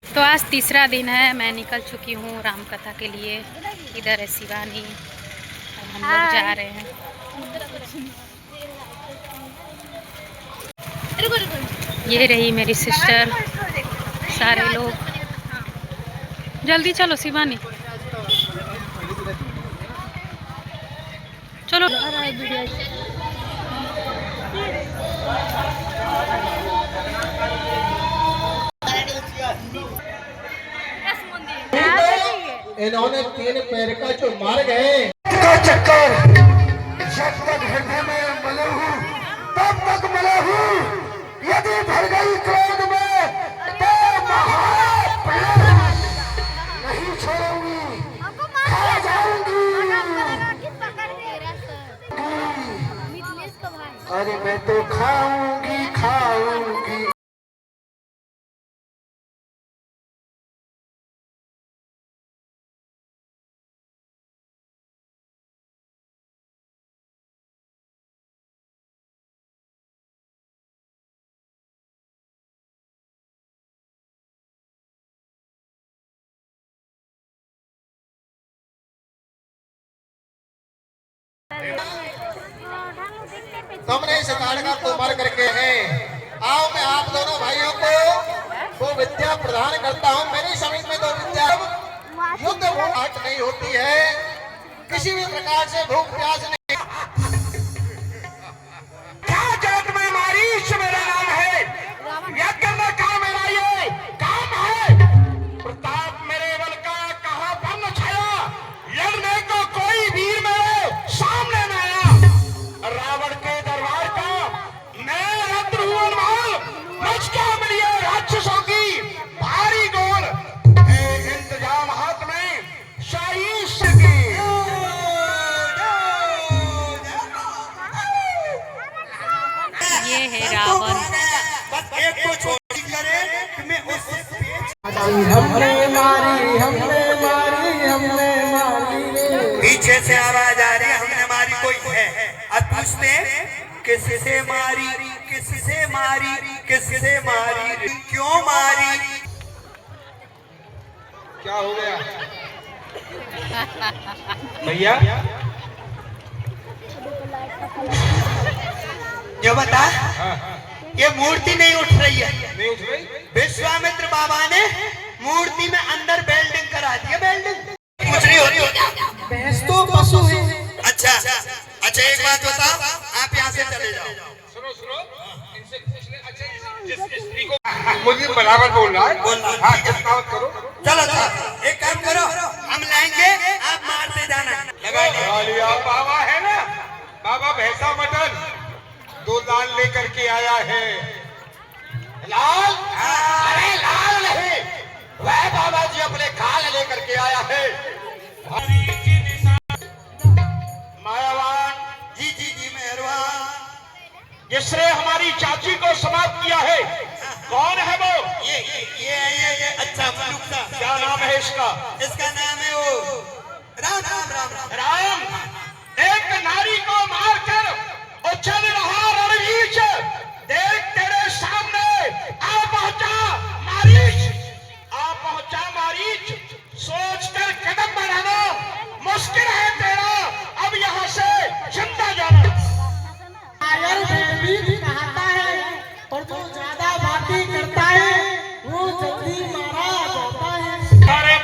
तो आज तीसरा दिन है, मैं निकल चुकी हूँ रामकथा के लिए। इधर है शिवानी, हम लोग जा रहे हैं। ये रही मेरी सिस्टर, सारे लोग। जल्दी चलो शिवानी, चलो। इन्होंने 3 पैर का जो मार गए चक्कर जब तक हृदय में मले हूँ तब तक मले हूँ। यदि भर गई क्रोध में तो नहीं छोड़ूंगी, खा जाऊंगी। अरे मैं तो खाऊंगी खाऊंगी। तुमने इस ताड़का को मर करके है। आओ मैं आप दोनों भाइयों को वो विद्या प्रदान करता हूँ। मेरी समझ में तो विद्या युद्ध हट नहीं होती है, किसी भी प्रकार से भूख प्यास नहीं। क्या जात में मारीश मेरा नाम है, यज्ञ में का मेरा ये काम है। प्रताप मेरे बल का कहाँ पर न छाया, लड़ने को कोई वीर मेरे सामने न आया। रावण के दरबार का मैं रद्र हूँ अनुमान, मुझ क्या मिली है राक्षसों की भारी गोल। इंतजाम हाथ में शाही की। ये है रावण। एक को छोटी करे कि मैं उससे हमने मारी हमने मारी हमने मारी। पीछे से आवाज आ रही है, हमने मारी कोई है। अब पूछते किससे मारी, किससे मारी, किससे मारी, क्यों मारी। क्या हो गया भैया? जो बता, ये मूर्ति नहीं उठ रही है। नहीं उठ रही? विश्वामित्र बाबा ने मूर्ति में अंदर वेल्डिंग करा दी है। वेल्डिंग कुछ नहीं हो रही। भैंस तो पशु है। अच्छा अच्छा, एक बात बताओ, आप यहाँ से चले जाओ। सुनो सुनो, इनसे पूछने। अच्छा, जिस स्त्री को मुझे बराबर बोल रहा है, बोल रहा है। हाँ, कहावत करो। चलो चलो, एक काम करो, हम लाएंगे, आप मारते जाना। लगा लिया। बाबा है ना, बाबा भैंसा मटन 2 लाल लेकर के आया है। लाल? अरे लाल नहीं, वह बाबा जी अपने खाल लेकर के आया है। मायावान जी जी जी मेहरबान। जिसने हमारी चाची को समाप्त किया है, कौन है वो? ये अच्छा मनुख था। क्या नाम है इसका? इसका नाम है वो राम राम राम राम राम। एक नारी को मारकर उछल रहा रणवीर, देख तेरे सामने आ पहुंचा मारीच, आ पहुंचा मारीच। सोचकर कदम बढ़ाना मुश्किल है तेरा, अब यहाँ से जिंदा जाना। अगर रणवीर कहता है और जो ज्यादा बातें करता है वो जल्दी मारा जाता है। अरे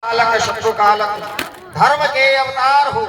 कालक शत्रु कालक धर्म के अवतार हो।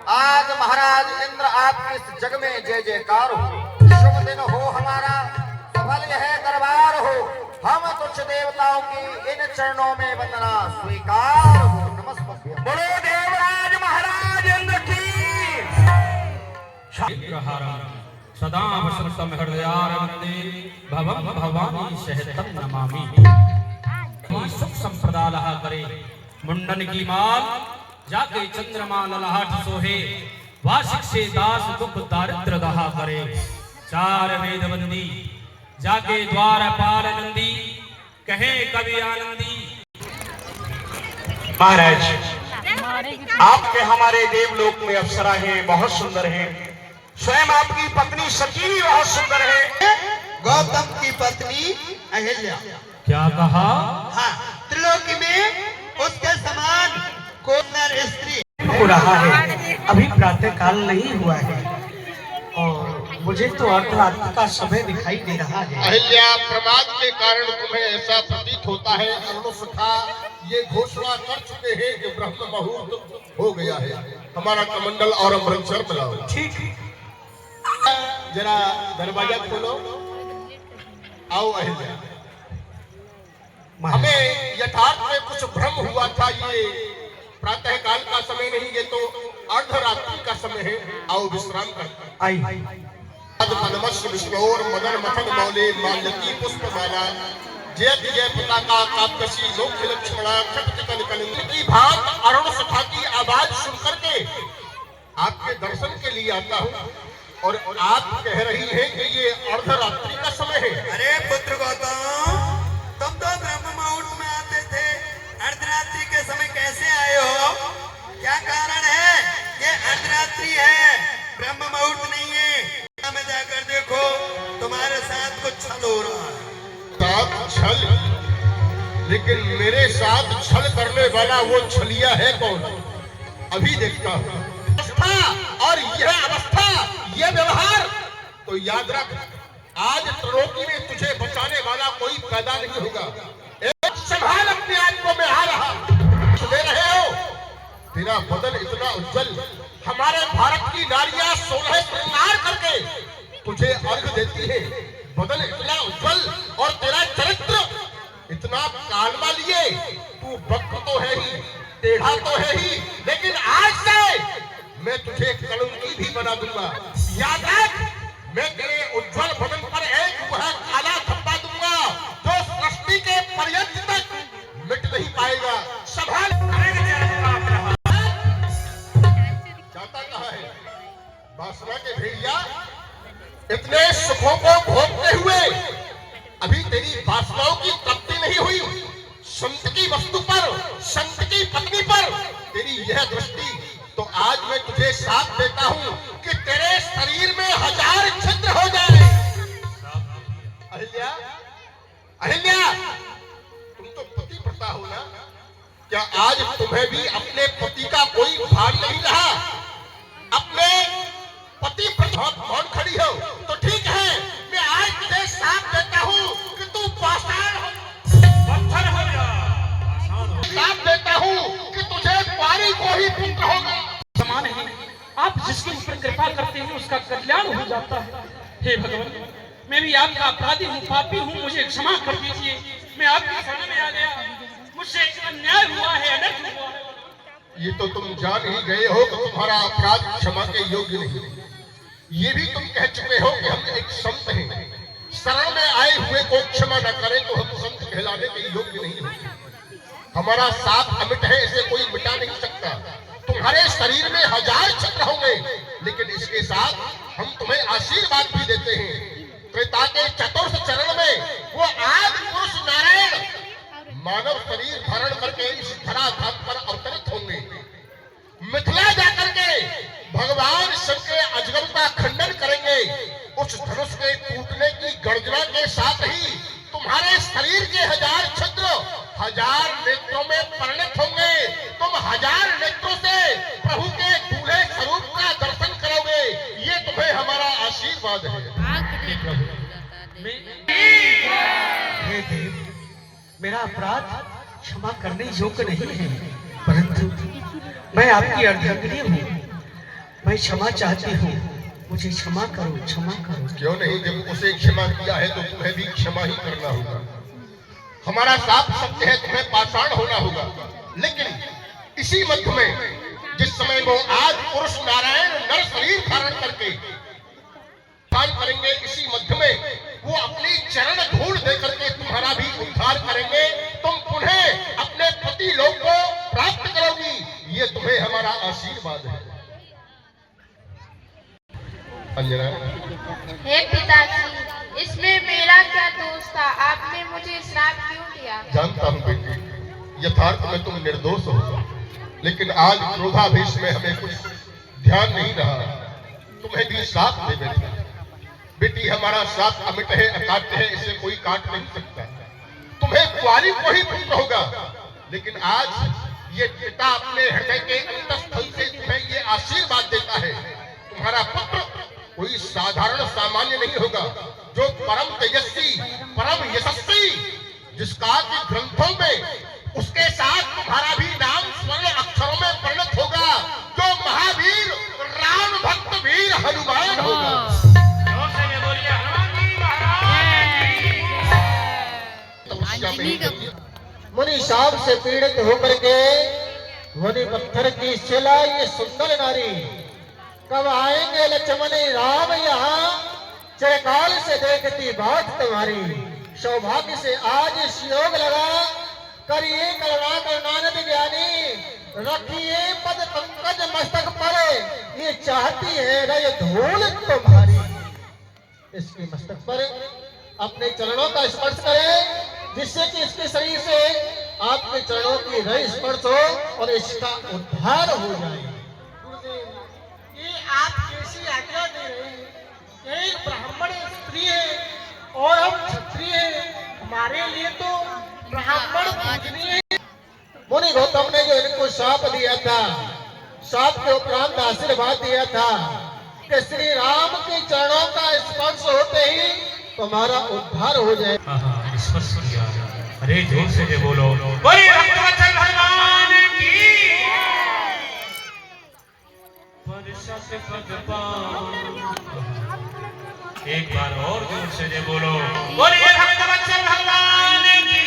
आज महाराज इंद्र आपके इस जग में जय जयकार हो। शुभ दिन हो हमारा, सफल यह दरबार हो। हम तुच्छ देवताओं की इन चरणों में वंदना स्वीकार हो। नमस्ते। बोलो देवराज महाराज इंद्र की। सदा वसंतम हृदयारविंदे भवं भवानी सहतम नमामि। सुख संप्रदा लहा करे मुंडन की माल, जाके चंद्रमा ललाट सोहे, वार्षिक से दास दुख दारिद्र दहा करे। चार वेद बंदी जाके द्वार पाल नंदी, कहे कवि आनंदी। महाराज, आपके हमारे देवलोक में अप्सरा हैं, बहुत सुंदर हैं। स्वयं आपकी पत्नी सती भी बहुत सुंदर है। गौतम की पत्नी अहिल्या। क्या कहा? हाँ, त्रिलोकी में उसके समान कोई नर स्त्री हो रहा है, अभी प्रातः काल नहीं हुआ है और मुझे तो अर्धरात्रि का समय दिखाई दे रहा है। अहिल्या, प्रमाद के कारण तुम्हें ऐसा प्रतीत होता है। अरुणसखा ये घोषणा कर चुके हैं कि ब्रह्म मुहूर्त हो गया है। हमारा कमंडल और अमृतसर मिलाओ। ठीक, जरा दरवाजा खोलो। आओ अहिल्या। हमें यथार्थ में कुछ भ्रम हुआ था। ये प्रातः काल का समय नहीं, ये तो अर्धरात्रि का समय है। आओ विश्राम करते। आई पद्मश्य विष्णोर मदन मथन मौले माल्यकी पुष्पमाला जय जय पताका कापकशी लोक लक्ष्मणा खटकन कलिंगी भात अरुण सखा की आवाज सुनकर के आपके दर्शन के लिए आता हूँ और आप कह रही हैं कि ये अर्धरात्रि का समय है। अरे पुत्र गौतम, तुम तो ब्रह्म मुहूर्त में आते थे, अर्धरात्रि के समय कैसे आए हो? क्या कारण है? ये अर्धरात्रि है, ब्रह्म मुहूर्त नहीं है। में जाकर देखो, तुम्हारे साथ कुछ छल हो रहा है। साथ छल? लेकिन मेरे साथ छल करने वाला वो छलिया है कौन? अभी देखता हूँ। अवस्था और यह अवस्था, यह व्यवहार तो याद रख, आज त्रिलोकी में तुझे बचाने वाला कोई पैदा नहीं होगा। संभाल अपने आप को, मैं आ रहा। सुन रहे हो? तेरा बदन इतना उज्जवल, हमारे भारत की नारियां 16 श्रृंगार करके तुझे अर्घ देती है। बदन इतना उज्जवल और तेरा चरित्र इतना कालवा लिए। तू वक्त तो है ही, टेढ़ा तो है ही, लेकिन आज से मैं तुझे कलंकी भी बना दूंगा। याद रख, मैं तेरे उज्जवल बदन पर एक वह काला धब्बा दूंगा जो सृष्टि के पर्यंत तक मिट नहीं पाएगा। संभाल। जाता कहाँ है? वासना के भेड़िया, इतने सुखों को भोगते हुए अभी तेरी वासनाओं की तृप्ति नहीं हुई। संत की वस्तु पर, संत की पत्नी पर तेरी यह दृष्टि, तो आज मैं तुझे साथ देता हूं कि तेरे शरीर में 1000 छिद्र हो जाए। अहिल्या, अहिल्या, तुम तो पतिव्रता हो ना? क्या आज तुम्हें भी अपने पति का कोई भान नहीं रहा? अपने पति पर कौन खड़ी हो? तो ठीक है, मैं आज तुझे साथ देता हूँ कि तू पाषाण हो, पत्थर हो जा। साथ देता हूँ कि तुझे पानी को ही पुत्र होगा। समान है, आप जिसके ऊपर कृपा करते हैं उसका कल्याण हो जाता है। हे भगवान, मैं भी आपका अपराधी हूँ, पापी हूँ, मुझे क्षमा कर दीजिए। मैं आपके शरण में आ गया, मुझसे अन्याय हुआ है, अनर्थ हुआ है। ये तो तुम जान ही गए हो कि तुम्हारा अपराध क्षमा के योग्य नहीं। ये भी तुम कह चुके हो कि हम एक संत हैं, शरण में आए हुए को क्षमा न करें तो हम संत कहलाने के योग्य नहीं होते। हमारा साथ अमिट है, इसे कोई मिटा नहीं सकता। तुम्हारे शरीर में 1000 छिद्र होंगे, लेकिन इसके साथ हम तुम्हें आशीर्वाद भी देते हैं। त्रेता के चतुर्थ चरण में वो आदि पुरुष नारायण मानव शरीर धारण करके इस धराधाम पर अवतरित होंगे। मिथिला जाकर के भगवान शिव के अजगर का खंडन करेंगे। उस धनुष के टूटने की गर्जना के साथ ही तुम्हारे शरीर के 1000 छिद्र 1000 नेत्रों में परिणत होंगे। तुम 1000 नेत्रों से प्रभु के दूल्हे स्वरूप का दर्शन करोगे। ये तुम्हें हमारा आशीर्वाद है। हे देव, मेरा अपराध क्षमा करने योग्य नहीं है, परंतु मैं आपकी अर्धांगिनी हूँ, मैं क्षमा चाहती हूँ, मुझे क्षमा करो, क्षमा करो। क्यों नहीं? जब उसे क्षमा किया है तो तुम्हें भी क्षमा ही करना होगा। हमारा साफ सत्य है, तुम्हें पाषाण होना होगा। लेकिन इसी मध्य में जिस समय वो आज पुरुष नारायण नर शरीर धारण करके करेंगे, इसी मध्य में वो अपनी चरण धूल दे करके तुम्हारा भी उद्धार करेंगे। तुम पुनः अपने पति लोक को प्राप्त करोगी। ये तुम्हें हमारा आशीर्वाद है। अंजना, हे पिताजी, इसमें मेरा क्या दोष था? आपने मुझे श्राप क्यों दिया? जानता हूँ बेटी, यथार्थ में तुम निर्दोष हो, लेकिन आज क्रोधावेश में हमें कुछ ध्यान नहीं रहा, तुम्हें भी श्राप दे बैठा। बेटी, हमारा श्राप अमिट है, अकाट्य है, इसे कोई काट नहीं सकता। तुम्हें कुंवारी को ही पुत्र होगा, लेकिन आज ये पिता अपने हृदय के अंतस्थल से तुम्हें ये आशीर्वाद देता है, तुम्हारा पुत्र कोई साधारण सामान्य नहीं होगा, जो परम तेजस्वी, परम यशस्वी, जिसका कि ग्रंथों में उसके साथ तुम्हारा भी नाम स्वर्ण अक्षरों में परिणत होगा, जो महावीर राम भक्त वीर हनुमान होगा। मुनि शाप से पीड़ित होकर के मुनि पत्थर की शिला ये सुंदर नारी, कब आएंगे लक्ष्मण राम यहाँ, चिरकाल से देखती बात तुम्हारी, सौभाग्य से आज योग लगा, करिए करुणा करुणानंद ज्ञानी, रखिए पद पंकज मस्तक पर, ये चाहती है रय धूल तुम्हारी। इसके मस्तक पर अपने चरणों का स्पर्श करें, जिससे कि इसके शरीर से आपके चरणों की रय स्पर्श हो और इसका उद्धार हो जाए। ये आप कैसी आज्ञा दे रहे हैं? एक ब्राह्मण स्त्री है और हम क्षत्रिय हैं, हमारे लिए तो ब्राह्मण पूजनीय है। मुनि गौतम ने जो इनको शाप दिया था, शाप के उपरांत आशीर्वाद दिया था कि श्री राम के चरणों का स्पर्श होते ही तुम्हारा उद्धार हो जाए। स्पर्श किया। अरे जोर से जो बोलो, बोले भक्तवत्सल भगवान की। एक बार और जोर से जो बोलो, बोले भक्तवत्सल भगवान की।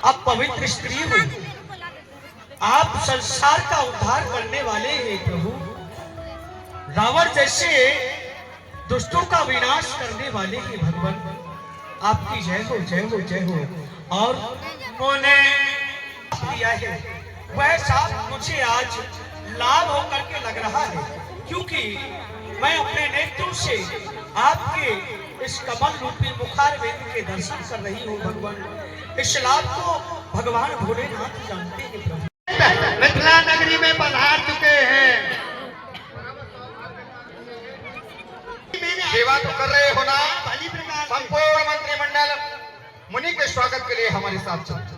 आप पवित्र स्त्री हो, आप संसार का उद्धार करने वाले हैं प्रभु। रावण जैसे दुष्टों का विनाश करने वाले हैं भगवान, आपकी जय हो जय हो जय हो। और उन्होंने दिया है वह साथ मुझे आज लाभ होकर के लग रहा है, क्योंकि मैं अपने नेत्रों से आपके इस कमल रूपी मुखारविंद के दर्शन कर रही हूँ भगवान। इस लाभ को भगवान भोलेनाथ जानते हैं प्रभु। मिथिला नगरी में पधार चुके हैं, सेवा तो कर रहे हो ना? संपूर्ण मंत्रिमंडल मुनि के स्वागत के लिए हमारे साथ चलते।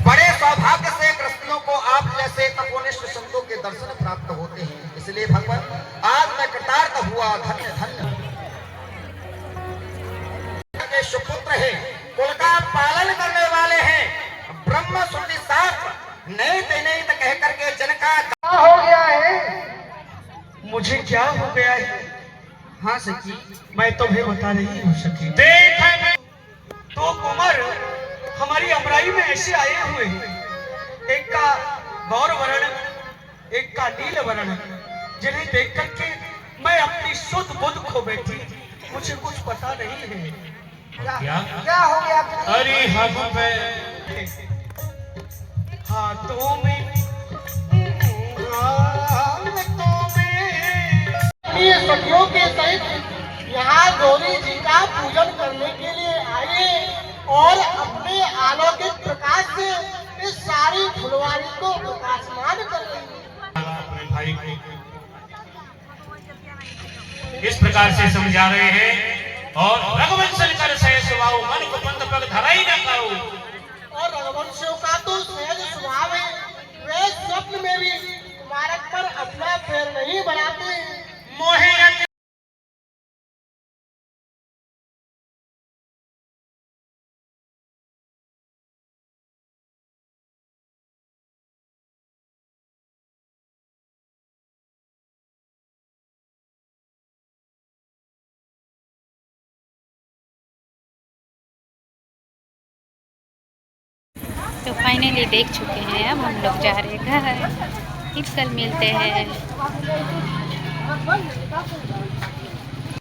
बड़े सौभाग्य से कृष्णों को आप जैसे तपोनिष्ठ संतों के दर्शन प्राप्त होते हैं, इसलिए भगवान आज मैं कृतार्थ हुआ, धन्य धन्य। के सुपुत्र है, कुल का पालन करने वाले हैं, ब्रह्म श्रुति शास्त्र नैत नैत कह करके जन का क्या हो गया है? मुझे क्या हो गया है? हाँ सखी, मैं तुम्हें बता नहीं हूँ सखी। देख तो कुमार हमारी अमराई में ऐसे आए हुए हैं, एक का गौर वर्ण, एक का नील वर्ण, जिन्हें देख करके मैं अपनी शुद्ध बुद्ध खो बैठी, मुझे कुछ पता नहीं है। क्या हो गया? अरे हम हाथों में सखियों के सहित यहाँ गौरी जी का पूजन करने के लिए आए और अपने अलौकिक प्रकाश से इस सारी फुलवारी को प्रकाशमान कर रही है। अपने भाई को इस प्रकार से समझा रहे हैं, और रघुवंश कर सहज स्वभाव, मन को पंथ पग धराई न करो। और रघुवंशियों का तो सहज स्वभाव है, वे स्वप्न में भी कुमारक पर अपना पैर नहीं बढ़ाते। मोहे तो फाइनली देख चुके हैं, अब हम लोग जा रहे हैं घर। फिर कल मिलते हैं।